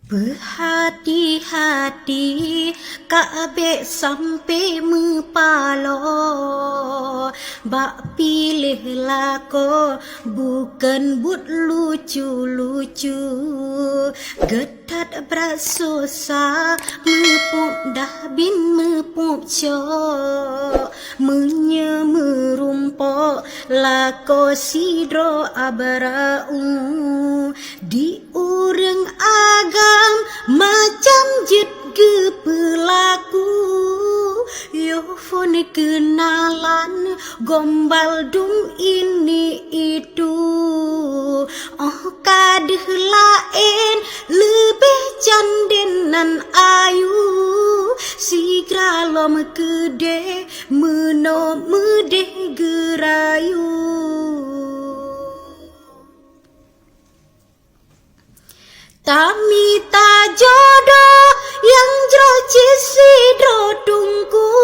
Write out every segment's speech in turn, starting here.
Berhati-hati kabeh sampai mepalo. Bak pilih lako bukan but lucu-lucu. Getat bersusah mepup dah bin mepup cok. Menyemerumpok lako sidro abarau. Di urang agam macam jet ke pelaku. Yo phone kenalan gombal dum ini itu. Oh kadah lain lebih candenan ayu. Sigra lom kede meno medeh gerayu. Tami ta jodoh yang jro sidro tungku.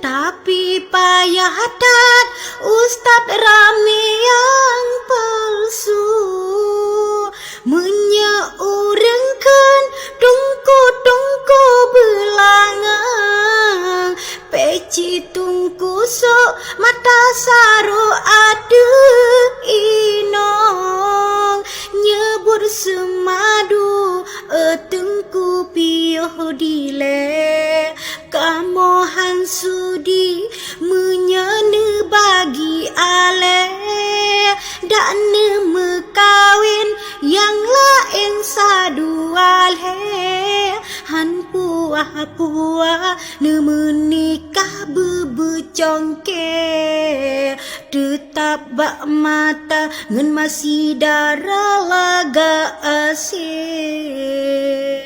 Tapi payah tat ustad rame yang palsu. Menyeurengkan tungku-tungku belangang. Peci tungku sok mata saru ada inong. Nyebur semadu tengku piyoh dile. Kamohan sudi menyene bagi ale. Dak ne mekawin yang lain sadual he. Han puah-puah ne menikah bebecongke. Tetap bak mata ngen masih darah laga asih.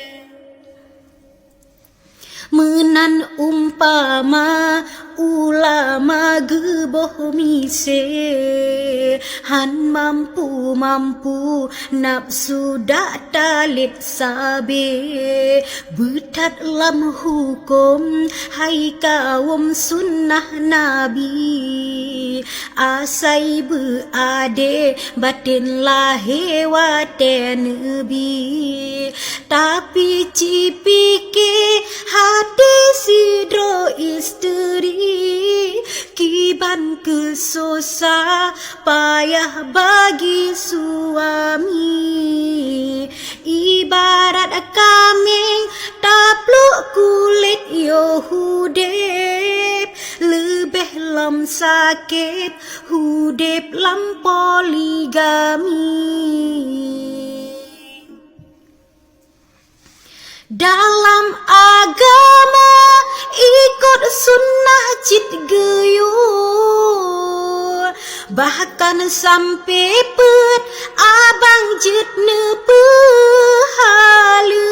Menan umpama ulama geboh mise. Han mampu nafsu dak talit sabe. Betat lam hukum hai kaum sunnah nabi. Asai beade batin lahe wate nebi. Tapi cipike hati sidro isteri. Kiban kesusah payah bagi suami. Ibarat kambing tapluk kulit yo hudep. Lebih lam sakit hudep lam poligami. Dalam agama ikut sunnah cit geyur. Bahkan sampai pet abang jet ne pehala.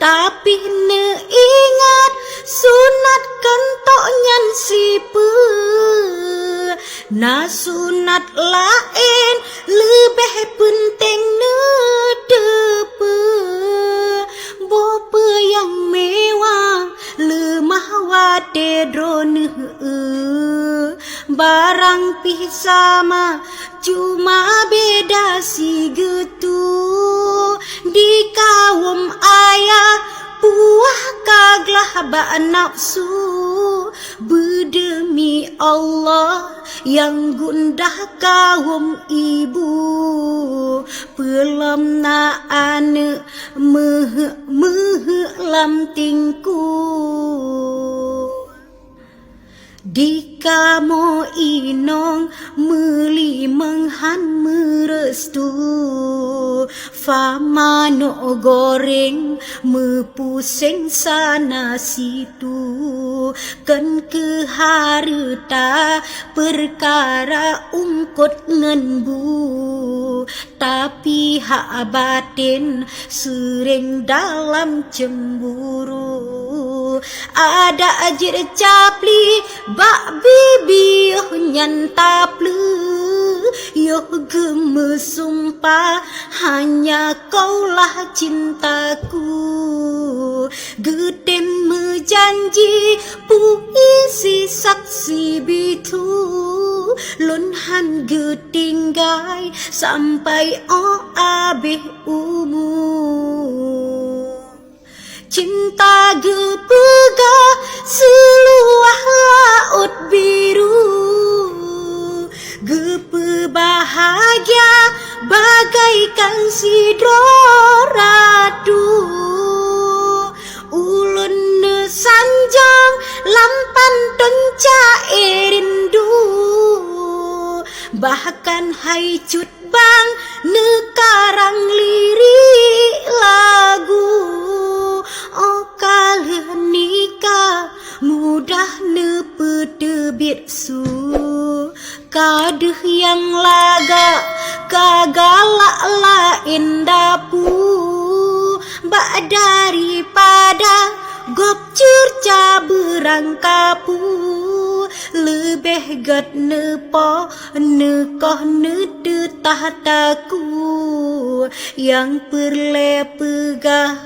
Tapi ne ingat sunat kentok nyan sipe. Na sunat lain lebih penting ne depe. Bope yang mewah lemah wate drone. Barang pi sama cuma beda si getu. Di kaum ayah puah kaglah bak nafsu. Berdemi Allah yang gundah kaum ibu. Pelam na ane meh lam tingku. Di kamu inong meli menghan merestu. Fama no goreng mepusing sana situ. Kan ke harta perkara ungkut ngenbu. Tapi hak batin sering dalam cemburu. Ada ajar capli bak bibi nyan taple. Yo gemes sumpah hanya kaulah cintaku. Geden menjanji puisi saksi bitu. Lun han getinggai sampai abih umur. Cinta gepega seluah laut biru, gepe bahagia bagaikan sidro radu. Ulun ne sanjang lampan tonca erindu, bahkan hai cut bang ne karang lirik lagu. Oh kalian nikah mudah ne pedebit su, kaduh yang laga kagalak lain dapu. Bak daripada gop cerca berangkapu, lebih gat nepo nekoh nede tahtaku, yang perle pegah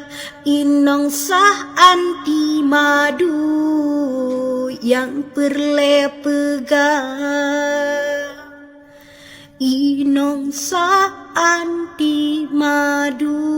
inong sah anti madu, yang perle pegah inong sah anti madu.